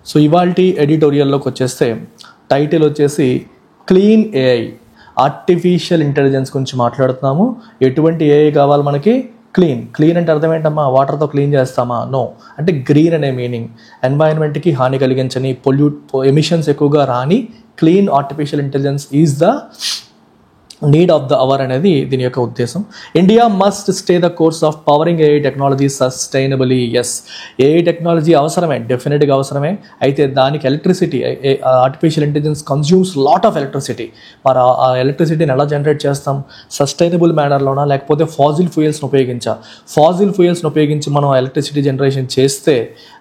So ఇవాల్టి ఎడిటోరియల్లోకి వచ్చేస్తే title వచ్చేసి క్లీన్ ఏఐ, ఆర్టిఫిషియల్ ఇంటెలిజెన్స్ గురించి మాట్లాడుతున్నాము. ఎటువంటి ఏఐ కావాలి మనకి? క్లీన్ అంటే అర్థం ఏంటమ్మా? వాటర్తో క్లీన్ చేస్తామా? నో. అంటే గ్రీన్ అనే మీనింగ్, ఎన్వైరన్మెంట్కి హాని కలిగించని, ఎమిషన్స్ ఎక్కువగా రాని clean artificial intelligence is the need of the hour అనేది దీని యొక్క ఉద్దేశం. India must stay the course of powering AI technology sustainably. Yes, AI technology అవసరమే, డెఫినెట్గా అవసరమే. అయితే దానికి electricity, artificial intelligence consumes lot of electricity. మరి ఆ ఎలక్ట్రిసిటీని ఎలా జనరేట్ చేస్తాం? సస్టైనబుల్ మేనర్లోనా, లేకపోతే ఫాజిల్ ఫ్యూయల్స్ని ఉపయోగించి మనం ఎలక్ట్రిసిటీ జనరేషన్ చేస్తే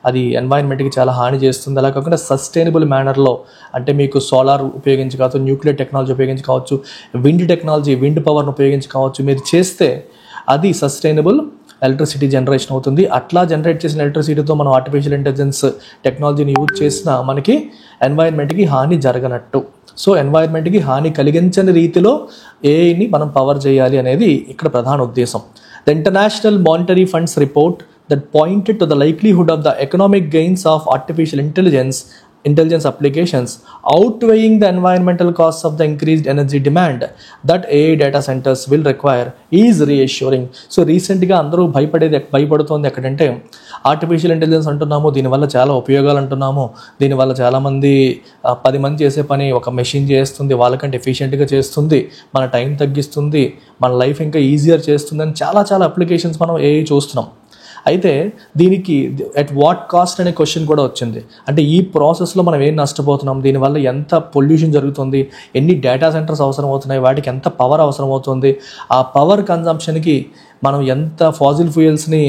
అది ఎన్వైరన్మెంట్కి చాలా హాని చేస్తుంది. అలా కాకుండా సస్టైనబుల్ మేనర్లో, అంటే మీకు సోలార్ ఉపయోగించి కావచ్చు, న్యూక్లియర్ టెక్నాలజీ ఉపయోగించి కావచ్చు, విండ్ పవర్ను ఉపయోగించి కావచ్చు, మీరు చేస్తే అది సస్టైనబుల్ ఎలక్ట్రిసిటీ జనరేషన్ అవుతుంది. అట్లా జనరేట్ చేసిన ఎలక్ట్రిసిటీతో మనం ఆర్టిఫిషియల్ ఇంటెలిజెన్స్ టెక్నాలజీని యూజ్ చేసినా మనకి ఎన్వైరన్మెంట్కి హాని జరగనట్టు. సో ఎన్వైరన్మెంట్కి హాని కలిగించని రీతిలో ఏఐని మనం పవర్ చేయాలి అనేది ఇక్కడ ప్రధాన ఉద్దేశం. The international monetary funds report that pointed to the likelihood of the economic gains of artificial intelligence applications outweighing the environmental costs of the increased energy demand that AI data centers will require is reassuring. So recently అందరూ భయపడుతోంది ఎక్కడంటే artificial intelligence అంటున్నాము, దీనివల్ల చాలా ఉపయోగాలు అంటున్నాము, దీనివల్ల చాలామంది 10 మంది చేసే పని ఒక మెషిన్ చేస్తుంది, వాళ్ళకంటే ఎఫిషియెంట్గా చేస్తుంది, మన టైం తగ్గిస్తుంది, మన లైఫ్ ఇంకా ఈజియర్ చేస్తుంది అని చాలా అప్లికేషన్స్ మనం AI చూస్తున్నాం. అయితే దీనికి ఎట్ వాట్ కాస్ట్ అనే క్వశ్చన్ కూడా వచ్చింది. అంటే ఈ ప్రాసెస్లో మనం ఏం నష్టపోతున్నాం, దీనివల్ల ఎంత పొల్యూషన్ జరుగుతుంది, ఎన్ని డేటా సెంటర్స్ అవసరం అవుతున్నాయి, వాటికి ఎంత పవర్ అవసరం అవుతుంది, ఆ పవర్ కన్జంప్షన్కి మనం ఎంత ఫాజిల్ ఫ్యూయల్స్ని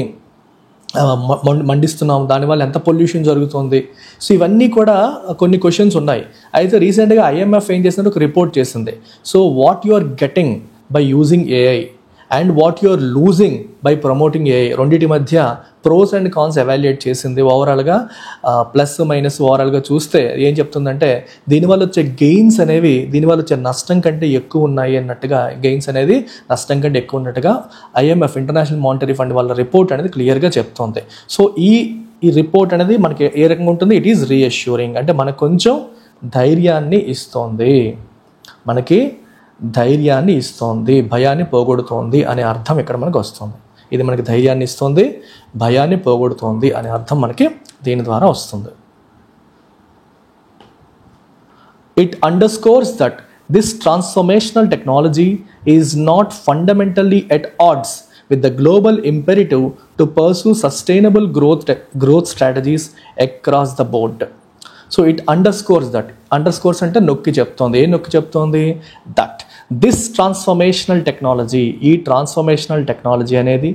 మండిస్తున్నాం, దానివల్ల ఎంత పొల్యూషన్ జరుగుతుంది. సో ఇవన్నీ కూడా కొన్ని క్వశ్చన్స్ ఉన్నాయి. అయితే రీసెంట్గా IMF ఏం చేసిందంటే ఒక రిపోర్ట్ చేసింది. So what you are getting by using AI and what you are losing by promoting AI, రెండింటి మధ్య ప్రోస్ అండ్ కాన్స్ ఎవాల్యుయేట్ చేసింది. ఓవరాల్గా ప్లస్ మైనస్ ఓవరాల్గా చూస్తే ఏం చెప్తుందంటే దీనివల్ల వచ్చే గెయిన్స్ అనేవి దీనివల్ల వచ్చే నష్టం కంటే ఎక్కువ ఉన్నాయి అన్నట్టుగా, గెయిన్స్ అనేది నష్టం కంటే ఎక్కువ ఉన్నట్టుగా IMF ఇంటర్నేషనల్ మానిటరీ ఫండ్ వాళ్ళ రిపోర్ట్ అనేది క్లియర్గా చెప్తుంది. సో ఈ రిపోర్ట్ అనేది మనకి ఏ రకంగా ఉంటుంది? ఇట్ ఈజ్ రీఅష్యూరింగ్, అంటే మనకు కొంచెం ధైర్యాన్ని ఇస్తోంది, భయాన్ని పోగొడుతోంది అనే అర్థం ఇక్కడ మనకు వస్తుంది. ఇది మనకి ధైర్యాన్ని ఇస్తుంది, భయాన్ని పోగొడుతోంది అనే అర్థం మనకి దీని ద్వారా వస్తుంది. It underscores that this transformational technology is not fundamentally at odds with the global imperative to pursue sustainable growth strategies across the board. So it underscores that. Underscores అంటే నొక్కి చెప్తోంది. ఏం నొక్కి చెప్తోంది? దట్ దిస్ ట్రాన్స్ఫర్మేషనల్ టెక్నాలజీ, ఈ transformational technology అనేది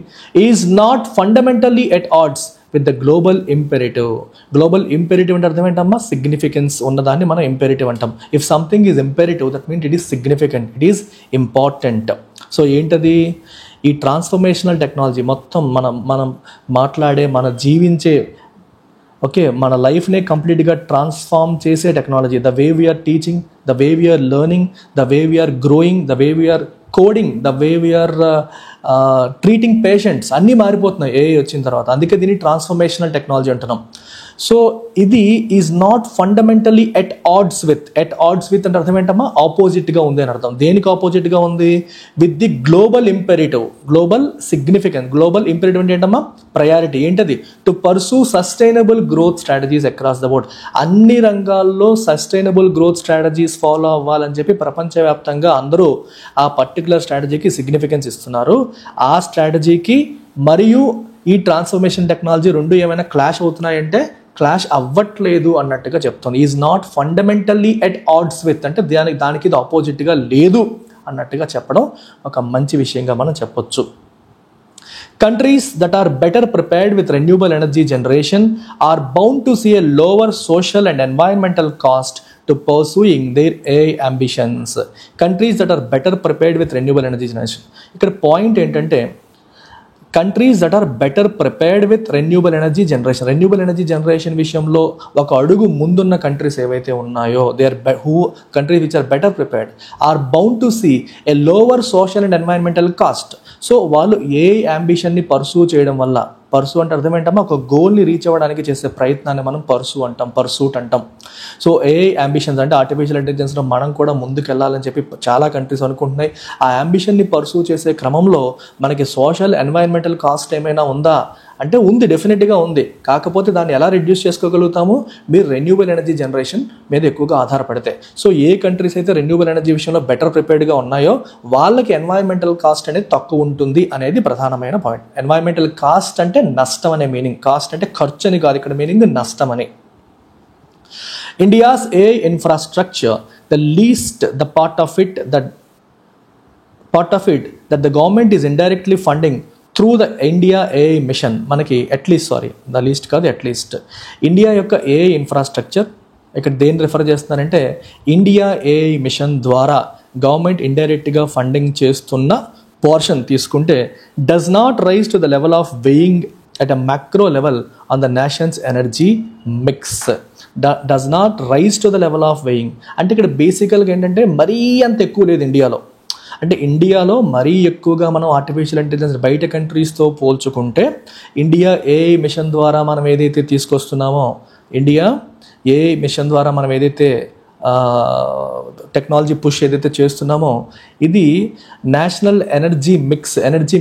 is not fundamentally at odds with the global imperative. Global imperative అంటే అర్థం ఏంటమ్మా? సిగ్నిఫికెన్స్ ఉన్నదాన్ని మనం ఇంపెరేటివ్ అంటాం. If something is imperative that means it is significant, it is important. So ఏంటది? ఈ ట్రాన్స్ఫర్మేషనల్ టెక్నాలజీ మొత్తం మనం మాట్లాడే, మన జీవించే, మన లైఫ్నే కంప్లీట్గా ట్రాన్స్ఫార్మ్ చేసే technology. The way we are teaching, the way we are learning, the way we are growing, the way we are coding, the way we are treating patients అన్నీ మారిపోతున్నాయి ఏఐ వచ్చిన తర్వాత. అందుకే దీన్ని ట్రాన్స్ఫర్మేషనల్ టెక్నాలజీ అంటున్నాం. సో ఇది is not fundamentally at odds with అంటే అర్థం ఏంటమ్మా? ఆపోజిట్గా ఉంది అని అర్థం. దేనికి ఆపోజిట్గా ఉంది? With the global imperative, global significance. Global imperative అంటే ఏంటమ్మా? ప్రయారిటీ. ఏంటది? To pursue sustainable growth strategies across the board. అన్ని రంగాల్లో సస్టైనబుల్ గ్రోత్ స్ట్రాటజీస్ ఫాలో అవ్వాలని చెప్పి ప్రపంచవ్యాప్తంగా అందరూ ఆ పర్టికులర్ స్ట్రాటజీకి సిగ్నిఫికెన్స్ ఇస్తున్నారు. ఆ స్ట్రాటజీకి మరియు ఈ ట్రాన్స్ఫర్మేషన్ టెక్నాలజీ రెండు ఏమైనా క్లాష్ అవుతున్నాయంటే క్లాష్ అవ్వట్లేదు అన్నట్టుగా చెప్తుంది. Is not fundamentally at odds with అంటే దానికి ఇది ఆపోజిట్గా లేదు అన్నట్టుగా చెప్పడం ఒక మంచి విషయంగా మనం చెప్పొచ్చు. Countries that are better prepared with renewable energy generation are bound to see a lower social and environmental cost to pursuing their AI ambitions. Countries that are better prepared with renewable energy generation. ఇక్కడ point ఏంటంటే countries that are better prepared with renewable energy generation విషయంలో ఒక అడుగు ముందున్న countries ఏవైతే ఉన్నాయో, countries which are better prepared are bound to see a lower social and environmental cost. So వాళ్ళు ఏ అంబిషన్ని పర్సూ చేయడం వల్ల, పర్సు అంటే అర్థం ఏంటమ్మా, ఒక గోల్ని రీచ్ అవ్వడానికి చేసే ప్రయత్నాన్ని మనం పర్సూట్ అంటాం. సో ఏఐ అంబిషన్స్ అంటే ఆర్టిఫిషియల్ ఇంటెలిజెన్స్లో మనం కూడా ముందుకు వెళ్ళాలని చెప్పి చాలా కంట్రీస్ అనుకుంటున్నాయి. ఆ అంబిషన్ని పర్సూ చేసే క్రమంలో మనకి సోషల్ ఎన్వైరన్మెంటల్ కాస్ట్ ఏమైనా ఉందా అంటే ఉంది, డెఫినెట్గా ఉంది. కాకపోతే దాన్ని ఎలా రిడ్యూస్ చేసుకోగలుగుతాము, మీరు రెన్యూబుల్ ఎనర్జీ జనరేషన్ మీద ఎక్కువగా ఆధారపడితే. సో ఏ కంట్రీస్ అయితే రెన్యూబుల్ ఎనర్జీ విషయంలో బెటర్ ప్రిపేర్డ్గా ఉన్నాయో వాళ్ళకి ఎన్వైరన్మెంటల్ కాస్ట్ అనేది తక్కువ ఉంటుంది అనేది ప్రధానమైన పాయింట్. ఎన్వైరన్మెంటల్ కాస్ట్ అంటే నష్టం అనే మీనింగ్, కాస్ట్ అంటే ఖర్చు అని కాదు, ఇక్కడ మీనింగ్ నష్టం అని. India's AI infrastructure, the part of it that the government is indirectly funding through the India AI mission, మనకి అట్లీస్ట్ ఇండియా యొక్క AI ఇన్ఫ్రాస్ట్రక్చర్ ఇక్కడ దేన్ని రిఫర్ చేస్తున్నారంటే ఇండియా AI మిషన్ ద్వారా గవర్నమెంట్ ఇండైరెక్ట్గా ఫండింగ్ చేస్తున్న పోర్షన్ తీసుకుంటే does not rise to the level of weighing at a macro level on the nation's energy mix. Does not rise to the level of weighing. అంటే ఇక్కడ బేసికల్గా ఏంటంటే మరీ అంత ఎక్కువ లేదు ఇండియాలో. అంటే ఇండియాలో మరీ ఎక్కువగా మనం ఆర్టిఫిషియల్ ఇంటెలిజెన్స్ బయట కంట్రీస్తో పోల్చుకుంటే ఇండియా ఏఐ మిషన్ ద్వారా మనం ఏదైతే తీసుకొస్తున్నామో, ఇండియా ఏఐ మిషన్ ద్వారా మనం ఏదైతే టెక్నాలజీ పుష్ ఏదైతే చేస్తున్నామో ఇది నేషనల్ ఎనర్జీ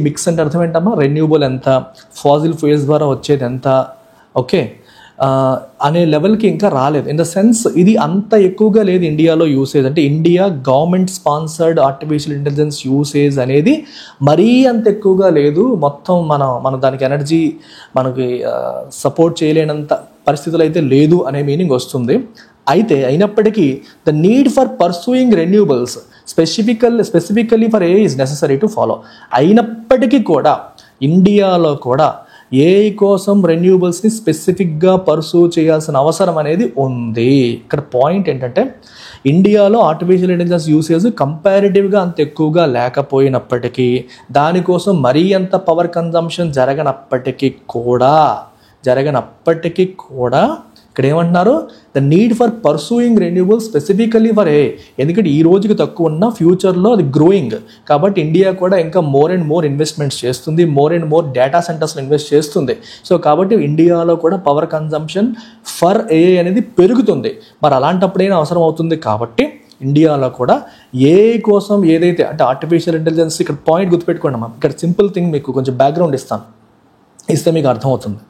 మిక్స్ అంటే అర్థం ఏంటమ్మా, రెన్యూబుల్ ఎంత, ఫాజిల్ ఫ్యూయల్స్ ద్వారా వచ్చేది ఎంత, ఓకే అనే లెవెల్కి ఇంకా రాలేదు. ఇన్ ద సెన్స్ ఇది అంత ఎక్కువగా లేదు ఇండియాలో యూసేజ్. అంటే India government sponsored artificial intelligence usage అనేది మరీ అంత ఎక్కువగా లేదు. మొత్తం మన దానికి ఎనర్జీ మనకి సపోర్ట్ చేయలేనంత పరిస్థితులు అయితే లేదు అనే మీనింగ్ వస్తుంది. అయినప్పటికీ the need for pursuing renewables specifically for AI is necessary to follow. అయినప్పటికీ కూడా ఇండియాలో కూడా ఏఐ కోసం రెన్యూబుల్స్ని స్పెసిఫిక్గా పర్సూ చేయాల్సిన అవసరం అనేది ఉంది. ఇక్కడ పాయింట్ ఏంటంటే ఇండియాలో ఆర్టిఫిషియల్ ఇంటెలిజెన్స్ యూసేజ్ కంపారిటివ్గా అంత ఎక్కువగా లేకపోయినప్పటికీ, దానికోసం మరీ అంత పవర్ కన్జంప్షన్ జరగనప్పటికీ కూడా ఇక్కడ ఏమంటున్నారు, the need for pursuing renewable specifically for a. ఎందుకంటే ఈ రోజుకి తక్కువ ఉన్న ఫ్యూచర్లో అది గ్రోయింగ్ కాబట్టి ఇండియా కూడా ఇంకా మోర్ అండ్ మోర్ ఇన్వెస్ట్మెంట్స్ చేస్తుంది, మోర్ అండ్ మోర్ డేటా సెంటర్స్లో ఇన్వెస్ట్ చేస్తుంది. సో కాబట్టి ఇండియాలో కూడా పవర్ కన్జంప్షన్ ఫర్ ఏఐ అనేది పెరుగుతుంది. మరి అలాంటప్పుడైనా అవసరం అవుతుంది కాబట్టి ఇండియాలో కూడా ఏఐ కోసం ఏదైతే అంటే ఆర్టిఫిషియల్ ఇంటెలిజెన్స్, ఇక్కడ పాయింట్ గుర్తుపెట్టుకోండి అమ్మా, ఇక్కడ సింపుల్ థింగ్ మీకు కొంచెం బ్యాక్గ్రౌండ్ ఇస్తే మీకు అర్థమవుతుంది.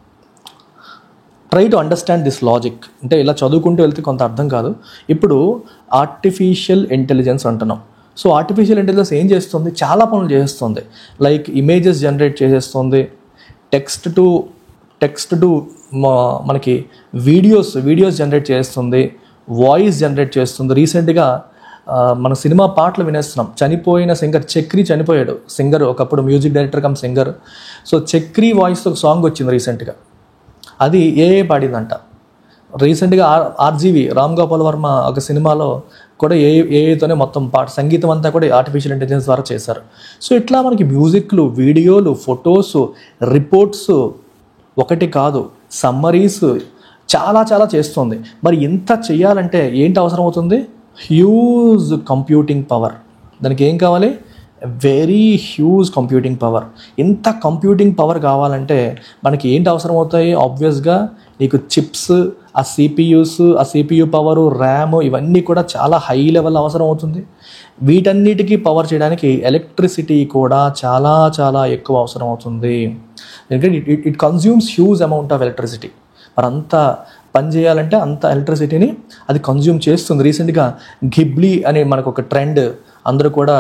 Try to understand this logic. అంటే ఇలా చదువుకుంటూ వెళ్తే కొంత అర్థం కాదు. ఇప్పుడు ఆర్టిఫిషియల్ ఇంటెలిజెన్స్ అంటున్నాం. సో ఆర్టిఫిషియల్ ఇంటెలిజెన్స్ ఏం చేస్తుంది, చాలా పనులు చేస్తుంది. లైక్ ఇమేజెస్ జనరేట్ చేసేస్తుంది, టెక్స్ట్ టు మనకి వీడియోస్ జనరేట్ చేస్తుంది, వాయిస్ జనరేట్ చేస్తుంది. రీసెంట్గా మన సినిమా పాటలు వినేస్తున్నాం. చనిపోయిన సింగర్ చక్రి చనిపోయాడు, సింగర్ ఒకప్పుడు music director cum singer. So Chakri వాయిస్తో ఒక సాంగ్ వచ్చింది రీసెంట్గా, అది ఏఐ పాడిందంట. రీసెంట్గా ఆర్జీవి రామ్ గోపాల్ వర్మ ఒక సినిమాలో కూడా ఏఐతోనే మొత్తం సంగీతం అంతా కూడా ఆర్టిఫిషియల్ ఇంటెలిజెన్స్ ద్వారా చేశారు. సో ఇట్లా మనకి మ్యూజిక్లు, వీడియోలు, ఫొటోస్, రిపోర్ట్స్ ఒకటి కాదు, సమ్మరీస్ చాలా చేస్తుంది. మరి ఇంత చేయాలంటే ఏంటి అవసరం అవుతుంది, హ్యూజ్ కంప్యూటింగ్ పవర్. దానికి ఏం కావాలి, వెరీ హ్యూజ్ కంప్యూటింగ్ పవర్. ఇంత కంప్యూటింగ్ పవర్ కావాలంటే మనకి ఏంటి అవసరం అవుతాయి, ఆబ్వియస్గా నీకు చిప్స్, ఆ సిపియు పవరు, ర్యామ్ ఇవన్నీ కూడా చాలా హై లెవెల్ అవసరం అవుతుంది. వీటన్నిటికీ పవర్ చేయడానికి ఎలక్ట్రిసిటీ కూడా చాలా ఎక్కువ అవసరం అవుతుంది. ఎందుకంటే it consumes huge amount of electricity. మరి అంత పని చేయాలంటే అంత ఎలక్ట్రిసిటీని అది కన్జ్యూమ్ చేస్తుంది. రీసెంట్గా గిబ్లీ అనే మనకు ఒక ట్రెండ్, అందరూ కూడా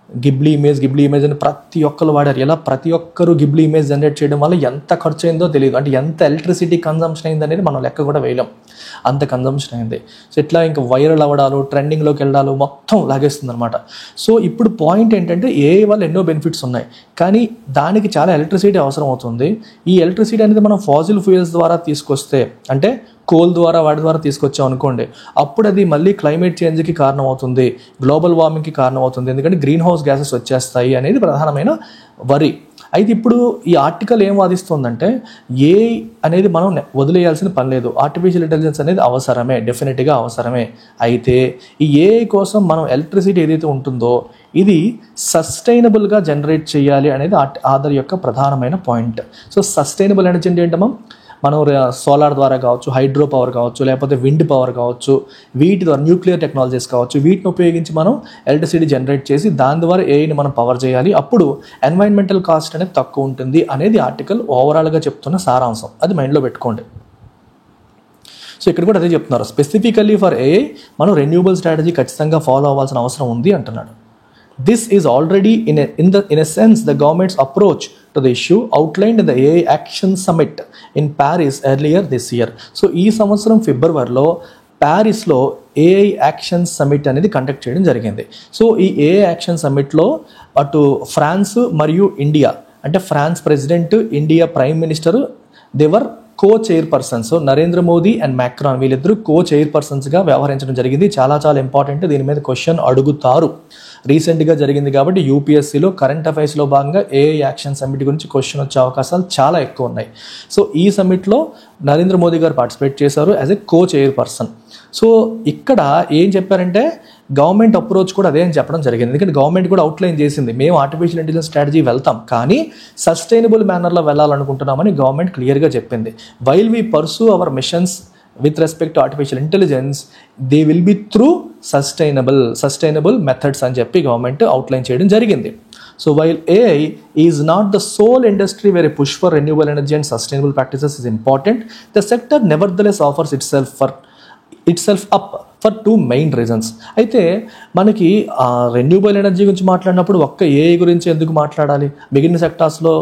గిబ్లీ ఇమేజ్ అని ప్రతి ఒక్కరు వాడారు. ఎలా ప్రతి ఒక్కరు గిబ్లీ ఇమేజ్ జనరేట్ చేయడం వల్ల ఎంత ఖర్చు అయిందో తెలియదు. అంటే ఎంత ఎలక్ట్రిసిటీ కన్జంప్షన్ అయింది అనేది మనం లెక్క కూడా వేయలేం, అంత కన్జంప్షన్ అయింది. సో ఇట్లా ఇంకా వైరల్ అవ్వడాలు, ట్రెండింగ్లోకి వెళ్ళడాలు మొత్తం లాగేస్తుంది అనమాట. సో ఇప్పుడు పాయింట్ ఏంటంటే ఏఐ వల్ల ఎన్నో బెనిఫిట్స్ ఉన్నాయి, కానీ దానికి చాలా ఎలక్ట్రిసిటీ అవసరం అవుతుంది. ఈ ఎలక్ట్రిసిటీ అనేది మనం ఫాజిల్ ఫ్యూయల్స్ ద్వారా తీసుకొస్తే, అంటే కోల్ ద్వారా వాటి ద్వారా తీసుకొచ్చాం అనుకోండి, అప్పుడు అది మళ్ళీ క్లైమేట్ చేంజ్కి కారణం అవుతుంది, గ్లోబల్ వార్మింగ్కి కారణం అవుతుంది. ఎందుకంటే గ్రీన్ హౌస్ గ్యాసెస్ వచ్చేస్తాయి అనేది ప్రధానమైన వరి. అయితే ఇప్పుడు ఈ ఆర్టికల్ ఏం వాదిస్తుందంటే ఏఐ అనేది మనం వదిలేయాల్సిన పని లేదు, ఆర్టిఫిషియల్ ఇంటెలిజెన్స్ అనేది అవసరమే, డెఫినెట్గా అవసరమే. అయితే ఈ ఏఐ కోసం మనం ఎలక్ట్రిసిటీ ఏదైతే ఉంటుందో ఇది సస్టైనబుల్గా జనరేట్ చేయాలి అనేది ఆధార్ యొక్క ప్రధానమైన పాయింట్. సో సస్టైనబుల్ ఎనర్జీ అంటే ఏంటమ్మా, మనం సోలార్ ద్వారా కావచ్చు, హైడ్రో పవర్ కావచ్చు, లేకపోతే విండ్ పవర్ కావచ్చు, వీటి ద్వారా న్యూక్లియర్ టెక్నాలజీస్ కావచ్చు, వీటిని ఉపయోగించి మనం ఎలక్ట్రిసిటీ జనరేట్ చేసి దాని ద్వారా ఏఐని మనం పవర్ చేయాలి. అప్పుడు ఎన్వైరన్మెంటల్ కాస్ట్ అనేది తక్కువ ఉంటుంది అనేది ఆర్టికల్ ఓవరాల్గా చెప్తున్న సారాంశం. అది మైండ్లో పెట్టుకోండి. సో ఇక్కడ కూడా అదే చెప్తున్నారు, స్పెసిఫికల్లీ ఫర్ ఏఐ మనం రెన్యూబుల్ స్ట్రాటజీ ఖచ్చితంగా ఫాలో అవ్వాల్సిన అవసరం ఉంది అంటున్నాడు. This is already in a sense the government's approach to the issue outlined in the AI Action Summit in Paris earlier this year. So ఈ సంవత్సరం ఫిబ్రవరిలో ప్యారిస్లో ఏఐ యాక్షన్ సమిట్ అనేది కండక్ట్ చేయడం జరిగింది. సో ఈ ఏఐ యాక్షన్ సమిట్లో అటు France మరియు India, అంటే France president, India prime minister, they were co-chairpersons. Narendra Modi and Macron వీళ్ళిద్దరూ కో-చైర్పర్సన్స్గా వ్యవహరించడం జరిగింది. చాలా చాలా ఇంపార్టెంట్, దీని మీద క్వశ్చన్ అడుగుతారు. రీసెంట్గా జరిగింది కాబట్టి యూపీఎస్సీలో కరెంట్ అఫైర్స్లో భాగంగా ఏఐ యాక్షన్ సమిట్ గురించి క్వశ్చన్ వచ్చే అవకాశాలు చాలా ఎక్కువ ఉన్నాయి. సో ఈ సమిట్లో నరేంద్ర మోదీ గారు పార్టిసిపేట్ చేశారు యాజ్ ఎ కో-చైర్పర్సన్. సో ఇక్కడ ఏం చెప్పారంటే గవర్నమెంట్ అప్రోచ్ కూడా అదే అని చెప్పడం జరిగింది. ఎందుకంటే గవర్నమెంట్ కూడా అవుట్లైన్ చేసింది, మేము ఆర్టిఫిషియల్ ఇంటెలిజెన్స్ స్ట్రాటజీ వెళ్తాం కానీ సస్టైనబుల్ మేనర్లో వెళ్ళాలనుకుంటున్నామని గవర్నమెంట్ క్లియర్గా చెప్పింది. While we pursue our missions with respect to artificial intelligence, they will be through sustainable methods అని చెప్పి గవర్నమెంట్ అవుట్లైన్ చేయడం జరిగింది. So while AI is not the sole industry where a push for renewable energy and sustainable practices is important, the sector nevertheless offers itself up for two main reasons. అయితే మనకి renewable energy గురించి మాట్లాడినప్పుడు ఒక్క AI గురించి ఎందుకు మాట్లాడాలి, మిగిలిన సెక్టార్స్లో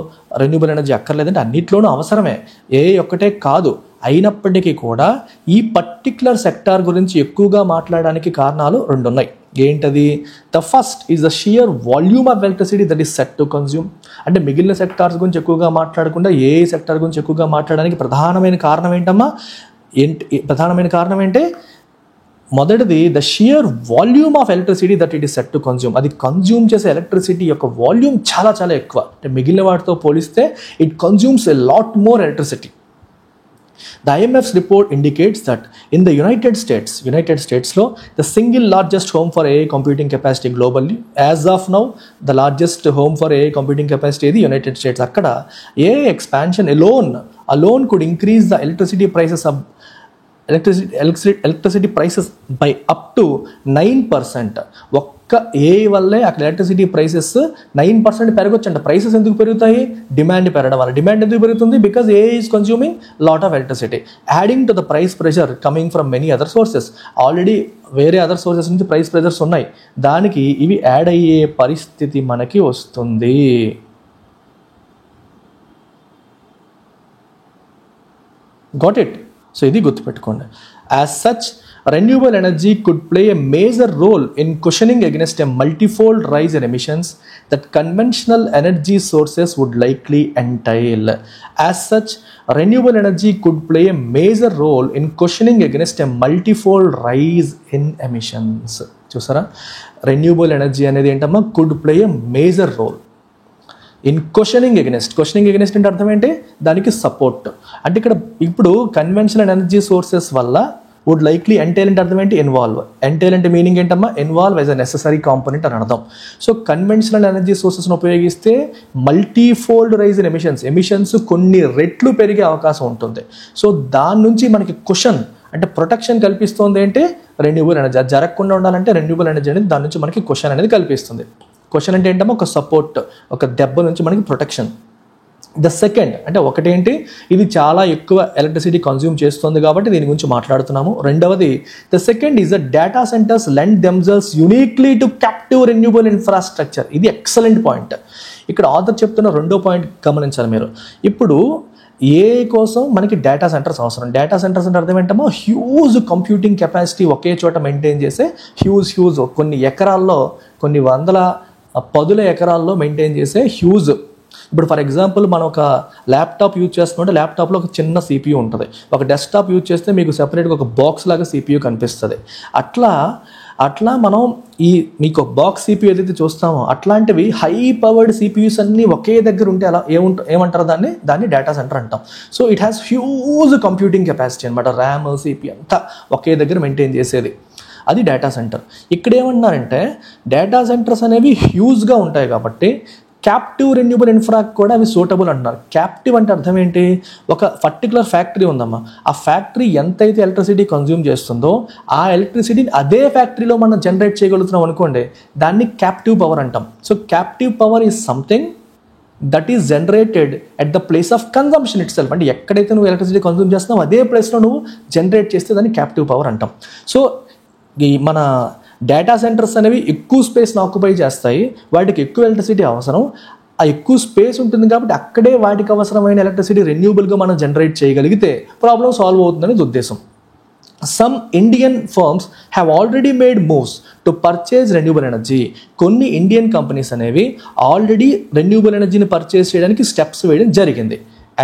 renewable energy అక్కర్లేదంటే అన్నిట్లోనూ అవసరమే, ఏఐ ఒక్కటే కాదు. అయినప్పటికీ కూడా ఈ పర్టిక్యులర్ సెక్టార్ గురించి ఎక్కువగా మాట్లాడడానికి కారణాలు రెండు ఉన్నాయి. ఏంటది? The first is the shear volume of electricity that is set to consume. అంటే మిగిలిన సెక్టార్స్ గురించి ఎక్కువగా మాట్లాడకుండా ఏఐ సెక్టార్ గురించి ఎక్కువగా మాట్లాడడానికి ప్రధానమైన కారణం ఏంటమ్మా? ప్రధానమైన కారణం ఏంటి? మొదటిది the shear volume of electricity that it is set to consume. అది కన్జ్యూమ్ చేసే ఎలక్ట్రిసిటీ యొక్క వాల్యూమ్ చాలా చాలా ఎక్కువ. అంటే మిగిలిన వాటితో పోలిస్తే it consumes a lot more electricity. The IMF's report indicates that in the United States లో the single largest home for AI computing capacity globally, as of now the largest home for AI computing capacity is the United States. అక్కడ AI expansion alone could increase the electricity prices by up to 9%. ఒక్క AI వల్లే అక్కడ electricity prices 9% పెరగొచ్చంట. Prices ఎందుకు పెరుగుతాయి? Demand పెరగడం వల్ల. Demand ఎందుకు పెరుగుతుంది? Because AI is consuming lot of electricity, adding to the price pressure coming from many other sources. Already వేరే అదర్ సోర్సెస్ నుంచి ప్రైస్ ప్రెషర్స్ ఉన్నాయి, దానికి ఇవి యాడ్ అయ్యే పరిస్థితి మనకి వస్తుంది. Got it? సో ఇది గుర్తుపెట్టుకోండి. As such renewable energy could play a major role in cushioning against a multifold rise in emissions that conventional energy sources would likely entail. As such, renewable energy could play a major role in cushioning against a multifold rise in emissions. చూసారా, renewable energy అనేది ఏంటమ్మా? Could play a major role in questioning against అంటే అర్థం ఏంటి? దానికి support. అంటే ఇక్కడ ఇప్పుడు కన్వెన్షనల్ ఎనర్జీ సోర్సెస్ వల్ల వుడ్ లైక్లీ ఎంటైల్ అంటే అర్థం ఏంటి? ఇన్వాల్వ్. ఎంటైల్ అంటే మీనింగ్ ఏంటమ్మా? Involve as a necessary component అని అర్థం. సో కన్వెన్షనల్ ఎనర్జీ సోర్సెస్ను ఉపయోగిస్తే మల్టీఫోల్డ్ రైజ్ ఇన్ ఎమిషన్స్ కొన్ని రెట్లు పెరిగే అవకాశం ఉంటుంది. సో దాని నుంచి మనకి క్వశ్చన్ అంటే ప్రొటెక్షన్ కల్పిస్తుంది ఏంటి? Renewable energy. అది జరగకుండా ఉండాలంటే రెన్యూబుల్ ఎనర్జీ అనేది దాని నుంచి మనకి క్వశ్చన్ అనేది కల్పిస్తుంది. క్వశ్చన్ అంటే ఏంటమ్మా? ఒక సపోర్ట్, ఒక దెబ్బ నుంచి మనకి ప్రొటెక్షన్. ద సెకండ్ అంటే ఒకటేంటి, ఇది చాలా ఎక్కువ ఎలక్ట్రిసిటీ కన్జ్యూమ్ చేస్తుంది కాబట్టి దీని గురించి మాట్లాడుతున్నాము. రెండవది, the second is the data centres lend themselves uniquely to captive renewable infrastructure. ఇది ఎక్సలెంట్ పాయింట్. ఇక్కడ ఆథర్ చెప్తున్న రెండో పాయింట్ గమనించాలి మీరు. ఇప్పుడు ఏఐ కోసం మనకి డేటా సెంటర్స్ అవసరం. డేటా సెంటర్స్ అంటే అర్థం ఏంటమ్మా? హ్యూజ్ కంప్యూటింగ్ కెపాసిటీ ఒకే చోట మెయింటైన్ చేసే హ్యూజ్ కొన్ని ఎకరాల్లో, కొన్ని వందల పదుల ఎకరాల్లో మెయింటైన్ చేసే హ్యూజ్. ఇప్పుడు ఫర్ ఎగ్జాంపుల్ మనం ఒక ల్యాప్టాప్ యూజ్ చేస్తుంటే ల్యాప్టాప్లో ఒక చిన్న CPU ఉంటుంది. ఒక డెస్క్టాప్ యూజ్ చేస్తే మీకు సెపరేట్గా ఒక బాక్స్ లాగా CPU కనిపిస్తుంది. అట్లా అట్లా మనం మీకు బాక్స్ CPU ఏదైతే చూస్తామో అట్లాంటివి హై పవర్డ్ CPUs అన్నీ ఒకే దగ్గర ఉంటే అలా ఏమంటారు దాన్ని డేటా సెంటర్ అంటాం. So it has huge computing capacity అనమాట. ర్యామ్ CPU అంతా ఒకే దగ్గర మెయింటైన్ చేసేది అది డేటా సెంటర్. ఇక్కడ ఏమన్నారంటే డేటా సెంటర్స్ అనేవి హ్యూజ్గా ఉంటాయి కాబట్టి క్యాప్టివ్ రెన్యూబుల్ ఇన్ఫ్రా కూడా అవి సూటబుల్ అంటున్నారు. క్యాప్టివ్ అంటే అర్థం ఏంటి? ఒక పర్టికులర్ ఫ్యాక్టరీ ఉందమ్మా, ఆ ఫ్యాక్టరీ ఎంతైతే ఎలక్ట్రిసిటీ కన్జ్యూమ్ చేస్తుందో ఆ ఎలక్ట్రిసిటీని అదే ఫ్యాక్టరీలో మనం జనరేట్ చేయగలుగుతున్నాం అనుకోండి, దాన్ని క్యాప్టివ్ పవర్ అంటాం. So captive power is something that is generated at the place of consumption it self. అంటే ఎక్కడైతే నువ్వు ఎలక్ట్రిసిటీ కన్జ్యూమ్ చేస్తున్నావు అదే ప్లేస్లో నువ్వు జనరేట్ చేస్తే దాన్ని క్యాప్టివ్ పవర్ అంటాం. సో మన డేటా సెంటర్స్ అనేవి ఎక్కువ స్పేస్ని ఆక్యుపై చేస్తాయి, వాటికి ఎక్కువ ఎలక్ట్రిసిటీ అవసరం. ఆ ఎక్కువ స్పేస్ ఉంటుంది కాబట్టి అక్కడే వాటికి అవసరమైన ఎలక్ట్రిసిటీ రెన్యూబుల్గా మనం జనరేట్ చేయగలిగితే ప్రాబ్లం సాల్వ్ అవుతుందనేది ఉద్దేశం. Some Indian firms have already made moves to purchase renewable energy. కొన్ని ఇండియన్ కంపెనీస్ అనేవి ఆల్రెడీ రెన్యూబుల్ ఎనర్జీని పర్చేస్ చేయడానికి స్టెప్స్ వేయడం జరిగింది.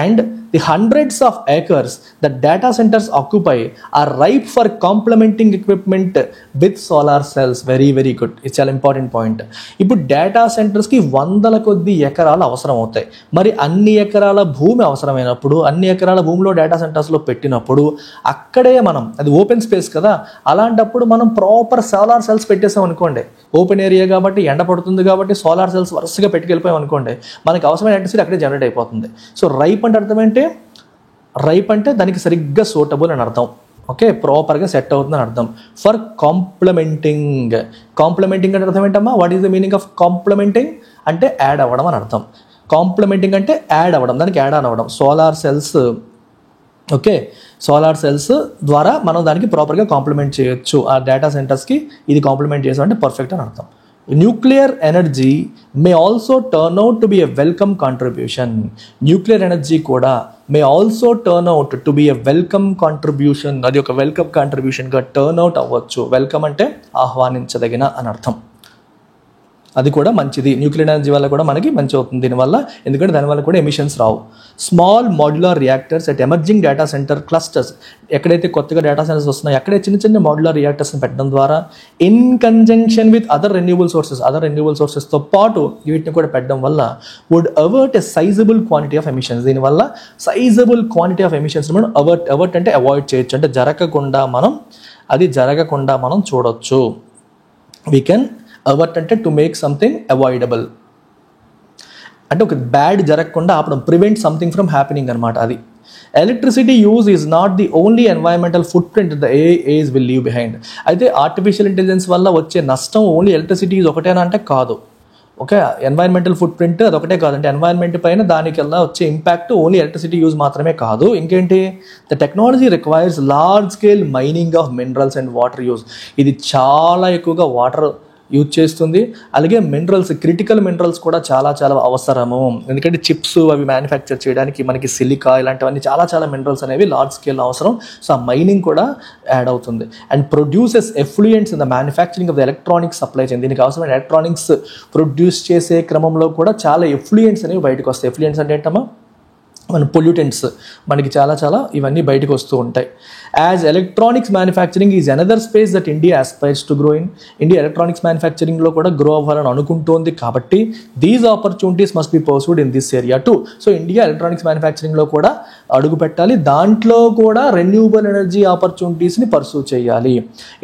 And the hundreds of acres that data centers occupy are ripe for complementing equipment with solar cells. Very, very good. It's చాలా important point. ఇప్పుడు data సెంటర్స్కి వందల కొద్ది ఎకరాలు అవసరం అవుతాయి. మరి అన్ని ఎకరాల భూమి అవసరమైనప్పుడు, అన్ని ఎకరాల భూమిలో డేటా సెంటర్స్లో పెట్టినప్పుడు అక్కడే మనం, అది ఓపెన్ స్పేస్ కదా, అలాంటప్పుడు మనం ప్రాపర్ సోలార్ సెల్స్ పెట్టేసాం అనుకోండి, ఓపెన్ ఏరియా కాబట్టి ఎండ పడుతుంది కాబట్టి సోలార్ సెల్స్ వరుసగా పెట్టుకెళ్ళిపోయాం అనుకోండి, మనకి అవసరమైన ఎలక్ట్రిసిటీ అక్కడే జనరేట్ అయిపోతుంది. సో రైప్ అంటే అర్థం ఏంటి? రైప్ అంటే దానికి సరిగ్గా సూటబుల్ అని అర్థం. ఓకే, ప్రాపర్గా సెట్ అవుతుందని అర్థం. For complimenting. కాంప్లిమెంటింగ్ అంటే అర్థం ఏంటమ్మా? What is the meaning of complementing? అంటే యాడ్ అవ్వడం అని అర్థం. కాంప్లిమెంటింగ్ అంటే యాడ్ అవ్వడం, దానికి యాడ్ ఆన్ అవ్వడం. Solar cells, okay, solar cells ద్వారా మనం దానికి ప్రాపర్గా కాంప్లిమెంట్ చేయొచ్చు. ఆ డేటా సెంటర్స్కి ఇది కాంప్లిమెంట్ చేసాం అంటే పర్ఫెక్ట్ అని అర్థం. Nuclear energy may also turn out to be a welcome contribution. Nuclear energy కూడా may also turn out to be a welcome contribution. అది ఒక వెల్కమ్ కాంట్రిబ్యూషన్గా టర్న్ అవుట్ అవ్వచ్చు. వెల్కమ్ అంటే ఆహ్వానించదగిన అని అర్థం. అది కూడా మంచిది. న్యూక్లియర్ ఎనర్జీ వల్ల కూడా మనకి మంచి అవుతుంది దీనివల్ల, ఎందుకంటే దానివల్ల కూడా emissions Rao. Small modular reactors at emerging data centre clusters. ఎక్కడైతే కొత్తగా డేటా సెంటర్స్ వస్తున్నాయో అక్కడే చిన్న చిన్న మాడ్యులర్ రియాక్టర్స్ని పెట్టడం ద్వారా in conjunction with other renewable సోర్సెస్తో పాటు వీటిని కూడా పెట్టడం వల్ల would avert a sizable quantity of emissions. దీనివల్ల సైజబుల్ క్వాంటిటీ ఆఫ్ ఎమిషన్స్ మనం అవర్ట్ అంటే అవాయిడ్ చేయొచ్చు, అంటే జరగకుండా మనం చూడొచ్చు. వీ కెన్ అవర్ట్ అంటే టు మేక్ సంథింగ్ అవాయిడబుల్, అంటే ఒక బ్యాడ్ జరగకుండా ఆపడం, ప్రివెంట్ సంథింగ్ ఫ్రమ్ హ్యాపెనింగ్ అనమాట. అది electricity use is not the only environmental foot print the age will leave behind. అయితే ఆర్టిఫిషియల్ ఇంటెలిజెన్స్ వల్ల వచ్చే నష్టం ఓన్లీ ఎలక్ట్రిసిటీ యూజ్ ఒకటేనా అంటే కాదు. ఓకే, ఎన్వైరన్మెంటల్ ఫుట్ ప్రింట్ అది ఒకటే కాదు, అంటే ఎన్వైరన్మెంట్ పైన దానికల్లా వచ్చే ఇంపాక్ట్ ఓన్లీ ఎలక్ట్రిసిటీ యూజ్ మాత్రమే కాదు. ఇంకేంటి? The technology requires large scale mining of minerals and water use. ఇది చాలా ఎక్కువగా వాటర్ యూజ్ చేస్తుంది. అలాగే మినరల్స్, క్రిటికల్ మినరల్స్ కూడా చాలా అవసరము. ఎందుకంటే చిప్స్ అవి మ్యానుఫ్యాక్చర్ చేయడానికి మనకి సిలికా ఇలాంటివన్నీ చాలా మినరల్స్ అనేవి లార్జ్ స్కేల్ అవసరం. సో ఆ మైనింగ్ కూడా యాడ్ అవుతుంది. And produces effluents in the manufacturing of the electronics supply chain. దీనికి అవసరమైన ఎలక్ట్రానిక్స్ ప్రొడ్యూస్ చేసే క్రమంలో కూడా చాలా ఎఫ్లూయెంట్స్ అనేవి బయటకు వస్తాయి. ఎఫ్లూయెంట్స్ అంటే ఏంటమ్మా? మన పొల్యూటెంట్స్ మనకి చాలా ఇవన్నీ బయటకు వస్తూ ఉంటాయి. As electronics manufacturing is another space that India aspires to grow in. India electronics మ్యానుఫ్యాక్చరింగ్లో కూడా గ్రో అవ్వాలని అనుకుంటోంది కాబట్టి these opportunities must be pursued in this area too. So India electronics మ్యానుఫ్యాక్చరింగ్లో కూడా అడుగు పెట్టాలి, దాంట్లో కూడా రెన్యూబుల్ ఎనర్జీ ఆపర్చునిటీస్ని పర్సూ చేయాలి.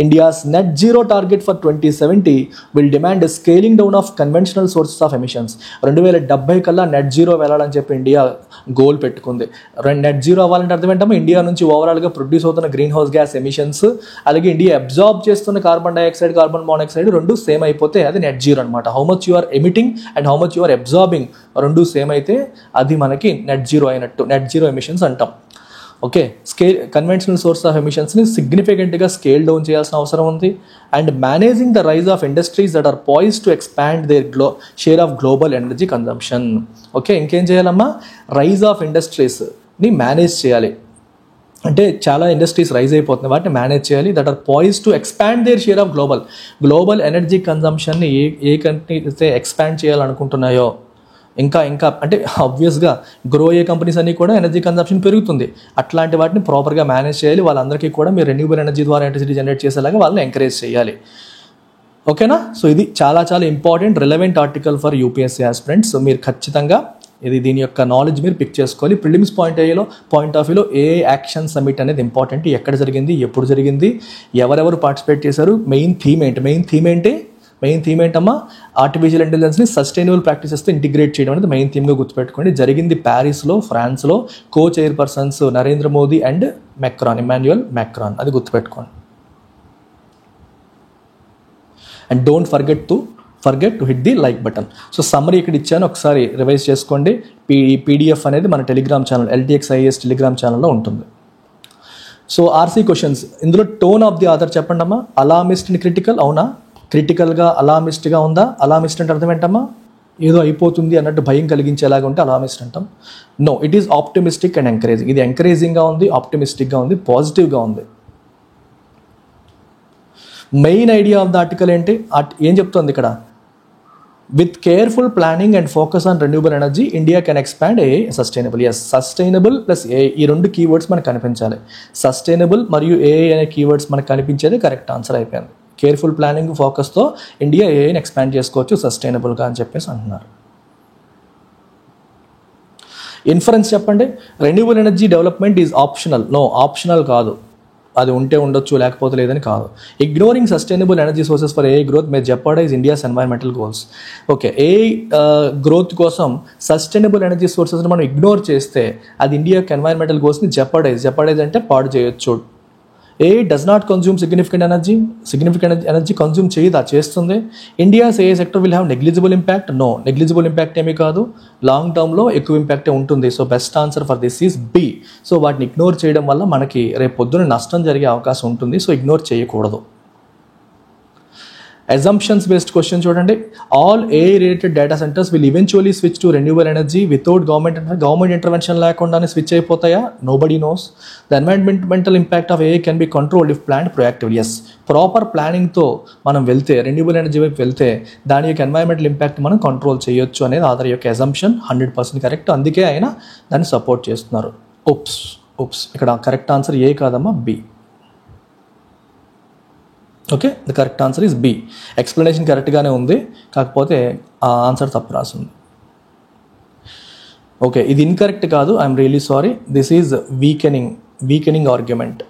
India's net zero target for 2070 will demand scaling down of conventional sources of emissions. 2070 కల్లా నెట్ జీరో వెళ్ళాలని చెప్పి ఇండియా గోల్ పెట్టుకుంది. నెట్ జీరో అవ్వాలంటే అర్థం ఏంటమ్మా? ఇండియా నుంచి ఓవరాల్గా ప్రొడ్యూస్ అవుతున్న గ్రీన్ హౌస్ గ్యాస్ ఎమిషన్స్, అలాగే ఇండియా అబ్జార్బ్ చేస్తున్న కార్బన్ డైఆక్సైడ్, కార్బన్ మోనాక్సైడ్ రెండు సేమ్ అయిపోతే అది నెట్ జీరో అనమాట. How much you are emitting and how much you are absorbing రెండు సేమ్ అయితే అది మనకి నెట్ జీరో అయినట్టు. నెట్ జీరో ఎమిషన్స్ అంటాం. ఓకే, కన్వెన్షనల్ సోర్స్ ఆఫ్ ఎమిషన్స్ని సిగ్నిఫికెంట్గా స్కేల్ డౌన్ చేయాల్సిన అవసరం ఉంది. And managing the rise of industries that are poised to expand their share of global energy consumption. Okay, ఇంకేం చేయాలమ్మా? రైజ్ ఆఫ్ ఇండస్ట్రీస్ని మేనేజ్ చేయాలి. అంటే చాలా ఇండస్ట్రీస్ రైజ్ అయిపోతున్నాయి, వాటిని మేనేజ్ చేయాలి. That are poised to expand their share of global energy కన్జంప్షన్ని ఏ కంట్రీ అయితే ఎక్స్పాండ్ చేయాలనుకుంటున్నాయో ఇంకా అంటే ఆబ్వియస్గా గ్రో అయ్యే కంపెనీస్ అన్నీ కూడా ఎనర్జీ కన్జంప్షన్ పెరుగుతుంది. అట్లాంటి వాటిని ప్రాపర్గా మేనేజ్ చేయాలి. వాళ్ళందరికీ కూడా మీరు రెన్యూబుల్ ఎనర్జీ ద్వారా ఎలక్ట్రిసిటీ జనరేట్ చేసేలాగా వాళ్ళని ఎంకరేజ్ చేయాలి. ఓకేనా? సో ఇది చాలా చాలా important relevant article for UPSC aspirants. So మీరు ఖచ్చితంగా దీని యొక్క నాలెడ్జ్ మీరు పిక్ చేసుకోవాలి. ప్రిలిమ్స్ పాయింట్ ఆఫ్ వ్యూలో ఏ యాక్షన్ సమిట్ అనేది ఇంపార్టెంట్, ఎక్కడ జరిగింది, ఎప్పుడు జరిగింది, ఎవరెవరు పార్టిసిపేట్ చేశారు, మెయిన్ థీమ్ ఏంటమ్మా, ఆర్టిఫిషియల్ ఇంటెలిజెన్స్ని సస్టైనబుల్ ప్రాక్టీసెస్తో ఇంటిగ్రేట్ చేయడం అనేది మెయిన్ థీమ్గా గుర్తుపెట్టుకోండి. జరిగింది ప్యారిస్లో, ఫ్రాన్స్లో. Co-chairpersons Narendra Modi and Emmanuel Macron. అది గుర్తుపెట్టుకోండి. And don't forget to hit the like button. So summary ఇక్కడ ఇచ్చాను, ఒకసారి రివైజ్ చేసుకోండి. పీడిఎఫ్ అనేది మన టెలిగ్రామ్ ఛానల్ LTXIAS టెలిగ్రామ్ ఛానల్లో ఉంటుంది. సో ఆర్సీ క్వశ్చన్స్, ఇందులో టోన్ ఆఫ్ ది ఆథర్ చెప్పండి అమ్మా. అలామిస్ట్ అండ్ క్రిటికల్, అవునా? క్రిటికల్గా అలామిస్ట్గా ఉందా? అలామిస్ట్ అంటే అర్థం ఏంటమ్మా? ఏదో అయిపోతుంది అన్నట్టు భయం కలిగించేలాగా ఉంటే అలామిస్ట్ అంటాం. No, it is optimistic and encouraging. ఇది ఎంకరేజింగ్గా ఉంది, ఆప్టిమిస్టిక్గా ఉంది, పాజిటివ్గా ఉంది. Main idea of the article ఏంటి, ఏం చెప్తుంది ఇక్కడ? With careful planning and focus on renewable energy India can expand AI sustainable. Yes, sustainable plus AI, ఈ రెండు కీవర్డ్స్ మనకు కనిపించాలి. సస్టైనబుల్ మరియు ఏ అనే కీవర్డ్స్ మనకు కనిపించేది కరెక్ట్ ఆన్సర్ అయిపోయింది. కేర్ఫుల్ ప్లానింగ్ ఫోకస్తో ఇండియా ఏని ఎక్స్పాండ్ చేసుకోవచ్చు సస్టైనబుల్గా అని చెప్పేసి అంటున్నారు. ఇన్ఫరెన్స్ చెప్పండి. Renewable energy development is optional. No, optional కాదు, అది ఉంటే ఉండొచ్చు లేకపోతే లేదని కాదు. Ignoring sustainable energy sources for AI growth may jeopardize India's environmental goals. Okay, AI growth కోసం సస్టైనబుల్ ఎనర్జీ సోర్సెస్ని మనం ఇగ్నోర్ చేస్తే అది ఇండియాకి ఎన్వైరన్మెంటల్ గోల్స్ని జెపర్డైజ్ అంటే పాడు చేయొచ్చు. AI does not consume significant energy consume చేయదా? చేస్తుంది. India's AI sector will have negligible impact? No, negligible impact ఏమీ కాదు, లాంగ్ టర్మ్లో ఎక్కువ ఇంపాక్టే ఉంటుంది. So best answer for this is B. So వాటిని ఇగ్నోర్ చేయడం వల్ల మనకి రేపు పొద్దున నష్టం జరిగే అవకాశం ఉంటుంది. సో ఇగ్నోర్ చేయకూడదు. అజంప్షన్స్ బేస్డ్ క్వశ్చన్ చూడండి. All AI related data centres will eventually switch to renewable energy without government intervention లేకుండానే స్విచ్ అయిపోతాయా? Nobody knows. The environmental impact of AI can be controlled if planned proactively. Yes, proper ప్లానింగ్తో మనం వెళ్తే, renewable energy వైపు వెళ్తే దాని యొక్క environmental impact మనం కంట్రోల్ చేయొచ్చు అనేది ఆధార్ యొక్క అజంప్షన్ 100% కరెక్ట్. అందుకే ఆయన దాన్ని సపోర్ట్ చేస్తున్నారు. ఉప్స్ ఇక్కడ కరెక్ట్ ఆన్సర్ ఏ కాదమ్మా, B. Okay, the correct answer is B. Explanation కరెక్ట్గానే ఉంది, కాకపోతే ఆ ఆన్సర్ తప్పు రాసింది. ఓకే, ఇది ఇన్కరెక్ట్ కాదు, I'm really sorry. This is weakening argument.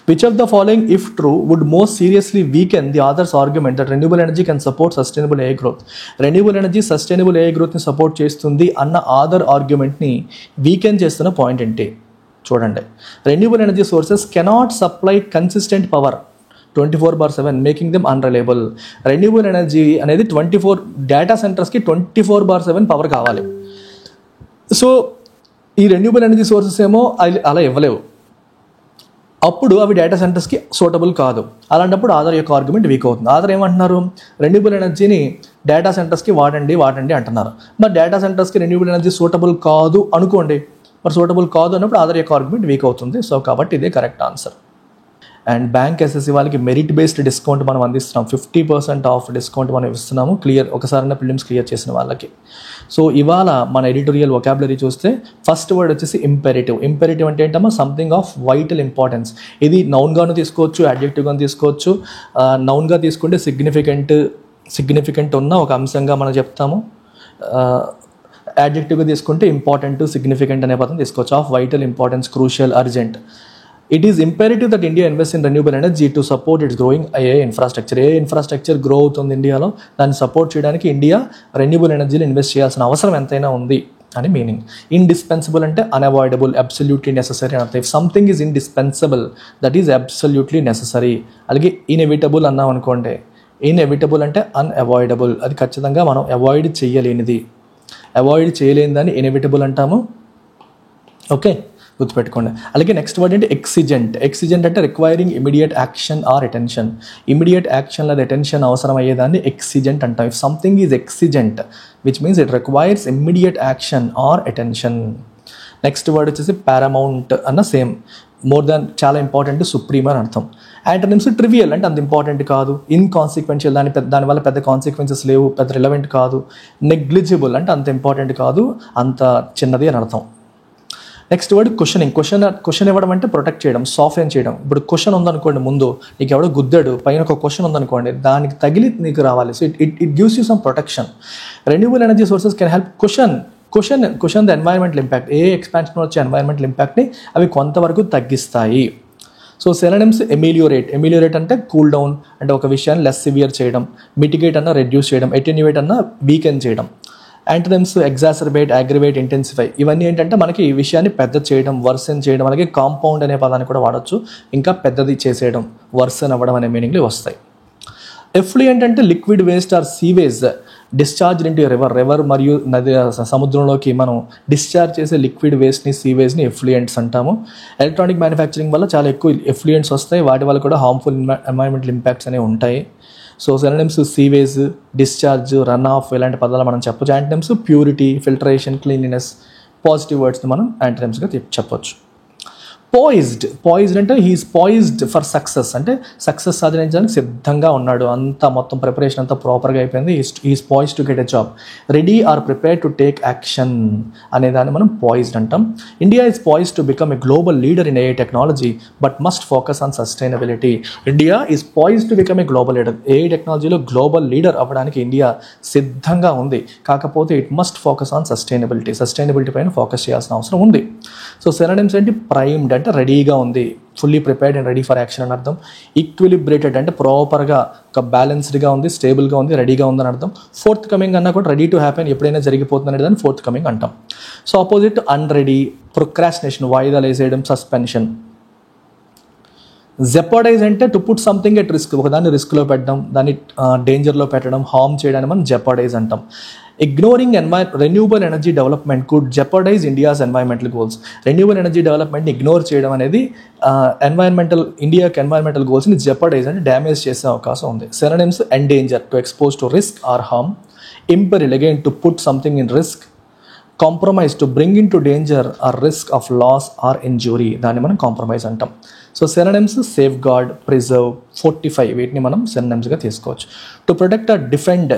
Which of the following, if true, would most seriously weaken the author's argument that renewable energy can support sustainable AI growth? Renewable energy sustainable AI growth ని support చేస్తుంది అన్న author ఆర్గ్యుమెంట్ని weaken చేస్తున్న point ఏంటి చూడండి. Renewable energy sources cannot supply consistent power 24/7 making them unreliable. Renewable energy అనేది 24 data సెంటర్స్కి 24/7 power కావాలి. So ఈ renewable energy sources ఏమో అలా ఇవ్వలేవు, అప్పుడు అవి డేటా సెంటర్స్కి సూటబుల్ కాదు. అలాంటప్పుడు ఆధార్ యొక్క ఆర్గ్యుమెంట్ వీక్ అవుతుంది. ఆధార్ ఏమంటున్నారు, రెన్యూబుల్ ఎనర్జీని డేటా సెంటర్స్కి వాడండి అంటున్నారు. మరి డేటా సెంటర్స్కి రెన్యూబుల్ ఎనర్జీ సూటబుల్ కాదు అనుకోండి, మరి సూటబుల్ కాదు అన్నప్పుడు ఆధార్ యొక్క ఆర్గ్యుమెంట్ వీక్ అవుతుంది. సో కాబట్టి ఇదే correct answer. And bank SSC వాళ్ళకి మెరిట్ బేస్డ్ డిస్కౌంట్ మనం అందిస్తున్నాం. 50% ఆఫ్ డిస్కౌంట్ మనం ఇస్తున్నాము ఒకసారైనా ప్రిలిమ్స్ క్లియర్ చేసిన వాళ్ళకి. సో ఇవాళ మన ఎడిటోరియల్ వొకాబులరీ చూస్తే ఫస్ట్ వర్డ్ వచ్చేసి ఇంపెరేటివ్. ఇంపెరేటివ్ అంటే ఏంటమ్మా, సంథింగ్ ఆఫ్ వైటల్ ఇంపార్టెన్స్. ఇది నౌన్గాను తీసుకోవచ్చు, యాడ్జెక్టివ్గాను తీసుకోవచ్చు. నౌన్గా తీసుకుంటే సిగ్నిఫికెంట్ ఉన్న ఒక అంశంగా మనం చెప్తాము. యాడ్జెక్టివ్గా తీసుకుంటే ఇంపార్టెంట్, సిగ్నిఫికెంట్ అనే పదం తీసుకోవచ్చు. Of vital importance, crucial, urgent. It is imperative that India invest in renewable energy to support its growing AI infrastructure. AI infrastructure grow అవుతుంది ఇండియాలో, దాన్ని సపోర్ట్ చేయడానికి ఇండియా రెన్యూబుల్ ఎనర్జీలో ఇన్వెస్ట్ చేయాల్సిన అవసరం ఎంతైనా ఉంది అని మీనింగ్. ఇండిస్పెన్సిబుల్ అంటే అన్అవాయిడబుల్, అబ్సల్యూట్లీ నెససరీ అని అర్థం. If something is indispensable that is absolutely necessary. అలాగే ఇన్ఎవిటబుల్ అన్నాం అనుకోండి, ఇన్ఎవిటబుల్ అంటే అన్అవాయిడబుల్, అది ఖచ్చితంగా మనం అవాయిడ్ చేయలేనిది. అవాయిడ్ చేయలేని దాన్ని ఇన్ఎవిటబుల్ అంటాము. ఓకే, గుర్తుపెట్టుకోండి. అలాగే నెక్స్ట్ వర్డ్ అంటే ఎక్సిజెంట్. ఎక్సిజెంట్ అంటే requiring immediate action or attention. Immediate action లేదా అటెన్షన్ అవసరం అయ్యేదాన్ని ఎక్సిజెంట్ అంటాం. If something is exigent which means it requires immediate action or attention. Next word వచ్చేసి పారామౌంట్ అన్న సేమ్, మోర్ దాన్, చాలా important, supreme అని అర్థం. యాంటోనిమ్స్ ట్రివియల్ అంటే అంత ఇంపార్టెంట్ కాదు, ఇన్కాన్సిక్వెన్షియల్ దానివల్ల పెద్ద కాన్సిక్వెన్సెస్ లేవు, పెద్ద రిలవెంట్ కాదు. నెగ్లిజిబుల్ అంటే అంత ఇంపార్టెంట్ కాదు, అంత చిన్నది అని అర్థం. Next word questioning. క్వశ్చన్ ఇవ్వడం అంటే ప్రొటెక్ట్ చేయడం, సాఫ్ట్ చేయడం. ఇప్పుడు క్వశ్చన్ ఉందనుకోండి, ముందు నీకు ఎవడో గుద్దాడు, పైన ఒక క్వశ్చన్ ఉందనుకోండి, దానికి తగిలి నీకు రావాలి. So it gives you some protection. Renewable energy sources can help question the environmental impact. A expansion వచ్చే ఎన్వైరన్మెంటల్ ఇంపాక్ట్ని అవి కొంతవరకు తగ్గిస్తాయి. సో సెనోనిమ్స్ ఎమిలియోరేట్ అంటే కూల్ డౌన్ అంటే ఒక విషయాన్ని లెస్ సివియర్ చేయడం, మిటిగేట్ అన్న రెడ్యూస్ చేయడం, అటెన్యువేట్ అన్న వీకెన్ చేయడం. Antonyms ఎగ్జాసర్బేట్, aggravate, intensify. ఇవన్నీ ఏంటంటే మనకి ఈ విషయాన్ని పెద్ద చేయడం, వర్సన్ చేయడం. అలాగే కాంపౌండ్ అనే పదాన్ని కూడా వాడచ్చు, ఇంకా పెద్దది చేసేయడం, వర్సన్ అవ్వడం అనే మీనింగ్లు వస్తాయి. ఎఫ్లూయెంట్ అంటే liquid waste or sewage discharge into river మరియు నది సముద్రంలోకి మనం డిశ్చార్జ్ చేసే లిక్విడ్ వేస్ట్ని, సీవేజ్ని ఎఫ్లూయెంట్స్ అంటాము. ఎలక్ట్రానిక్ మ్యానుఫ్యాక్చరింగ్ వల్ల చాలా ఎక్కువ ఎఫ్లూయెంట్స్ వస్తాయి, వాటి వల్ల కూడా హార్మ్ఫుల్ ఎన్వైరన్మెంటల్ ఇంపాక్ట్స్ అనేవి ఉంటాయి. So synonyms sewage, discharge, run off ఇలాంటి పదాలు మనం చెప్పొచ్చు. Antonyms purity, filtration, cleanliness, positive వర్డ్స్ని మనం యాంటోనిమ్స్గా చెప్పొచ్చు. పాయిజ్డ్ అంటే హీఈస్ పాయిజ్డ్ ఫర్ సక్సెస్, అంటే సక్సెస్ సాధించడానికి సిద్ధంగా ఉన్నాడు, అంతా మొత్తం ప్రిపరేషన్ అంతా ప్రాపర్గా అయిపోయింది. He is poised to get a job. Ready or prepared to take action అనే దాన్ని మనం పాయిజ్డ్ అంటాం. India is poised to become a global leader in AI technology but must focus on sustainability. India is poised to become a global leader. AI టెక్నాలజీలో global leader అవ్వడానికి India సిద్ధంగా ఉంది, కాకపోతే it must focus on sustainability పైన focus చేయాల్సిన అవసరం ఉంది. So synonyms ఏంటి? ప్రైమ్డ్ అంటే రెడీగా ఉంది, fully prepared and ready for action అని అర్థం. ఈక్విలిబ్రేటెడ్ అంటే ప్రాపర్గా ఒక బ్యాలెన్స్డ్గా ఉంది, స్టేబుల్గా ఉంది, రెడీగా ఉందని అర్థం. ఫోర్త్ కమింగ్ అన్నా కూడా రెడీ టు హ్యాపెన్, ఎప్పుడైనా జరిగిపోతుంది అనేది దాన్ని ఫోర్త్ కమింగ్ అంటాం. సో ఆపోజిట్ అన్రెడీ, ప్రొక్రాస్టినేషన్ వాయిదాలు వేసేయడం, సస్పెన్షన్. జెపర్డైజ్ అంటే to put something at risk, ఒకదాన్ని రిస్క్లో పెట్టడం, దాన్ని డేంజర్లో పెట్టడం, హార్మ్ చేయడాన్ని మనం జెపర్డైజ్ అంటాం. Ignoring renewable energy development could jeopardize India's environmental goals. Renewable energy డెవలప్మెంట్ని ఇగ్నోర్ చేయడం అనేది ఇండియాకి ఎన్వైరన్మెంటల్ గోల్స్ని జెపర్డైజ్ అంటే డ్యామేజ్ చేసే అవకాశం ఉంది. Synonyms endanger to expose to risk or harm, imperil again to put something in risk, compromise to bring in to danger or risk of loss or injury, దాన్ని మనం కాంప్రమైజ్ అంటాం. So synonyms safeguard, preserve, fortify, వీటిని మనం సినోనిమ్స్గా తీసుకోవచ్చు. To protect or defend,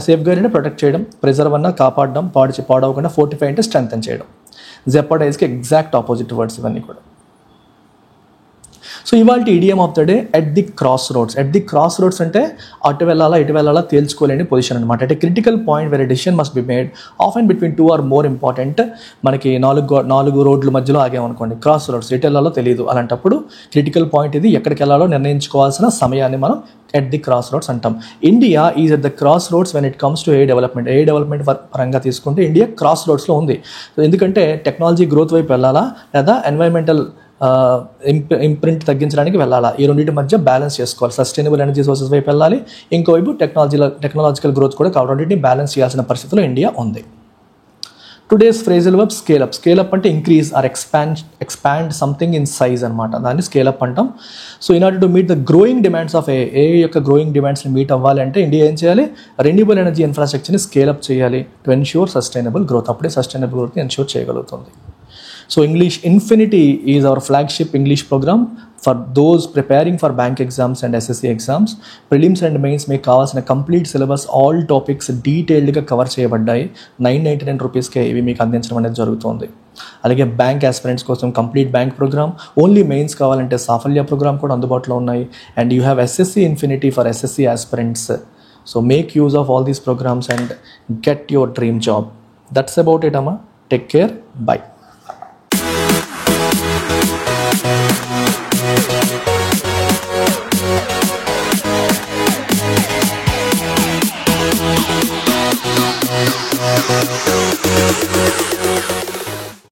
safeguard అంటే protect చేయడం, preserve అన్న కాపాడడం, పాడవకుండా, ఫోర్టిఫై అంటే స్ట్రెంథెన్ చేయడం. జెపర్డైజ్కి ఎగ్జాక్ట్ ఆపోజిట్ వర్డ్స్ ఇవన్నీ కూడా. సో ఇవాళ idiom of the day at the crossroads. At the crossroads అంటే అటు వెళ్ళాలా తేల్చుకోలేని పొజిషన్ అనమాట. అంటే critical point where decision must be made of and between two or more important. మనకి నాలుగు రోడ్ల మధ్యలో ఆగామనుకోండి, క్రాస్ రోడ్స్, ఎటు వెళ్ళాలో తెలియదు, అలాంటప్పుడు క్రిటికల్ పాయింట్ ఇది, ఎక్కడికి వెళ్ళాలో నిర్ణయించుకోవాల్సిన సమయాన్ని మనం ఎట్ ది క్రాస్ రోడ్స్ అంటాం. India is at the cross roads when it comes to A development పరంగా తీసుకుంటే ఇండియా క్రాస్ రోడ్స్లో ఉంది. ఎందుకంటే టెక్నాలజీ గ్రోత్ వైపు వెళ్ళాలా లేదా ఎన్వైరన్మెంటల్ ఇంప్రింట్ తగ్గించడానికి వెళ్ళాలా, ఈ రెండింటి మధ్య బ్యాలెన్స్ చేసుకోవాలి. సస్టైనబుల్ ఎనర్జీ సోర్సెస్ వైపు వెళ్ళాలి, ఇంకోవైపు టెక్నాలజికల్ గ్రోత్ కూడా కావాలి. రెండింటిని బ్యాలెన్స్ చేయాల్సిన పరిస్థితిలో ఇండియా ఉంది. Today's phrasal verb scale up. Scale up అంటే increase or expand something in size అనమాట, దాన్ని స్కేలప్ అంటాం. So in order to meet the growing demands of a యొక్క గ్రోయింగ్ డిమాండ్స్ని మీట్ అవ్వాలి అంటే ఇండియా ఏం చేయాలి? రెన్యూబుల్ ఎనర్జీ ఇన్ఫ్రాస్ట్రక్చర్ని స్కేలప్ చేయాలి టు ఎన్ష్యూర్ సస్టైనబుల్ గ్రోత్. అప్పుడే సస్టైనబుల్ గ్రోత్ని ఎన్ష్యూర్ చేయగలుగుతుంది. So English Infinity is our flagship English program for those preparing for bank exams and SSC exams. Prelims and mains make కావాల్సిన complete syllabus, all topics డీటెయిల్డ్గా cover చేయబడ్డాయి. 999 రూపీస్కే ఇవి మీకు అందించడం అనేది జరుగుతుంది. అలాగే బ్యాంక్ ఆస్పిరెంట్స్ కోసం complete bank program, only mains కావాలంటే సాఫల్య ప్రోగ్రామ్ కూడా అందుబాటులో ఉన్నాయి. And you have SSC Infinity for SSC aspirants. So make use of all these programs and get your dream job. That's about it, Amma. Take care. Bye.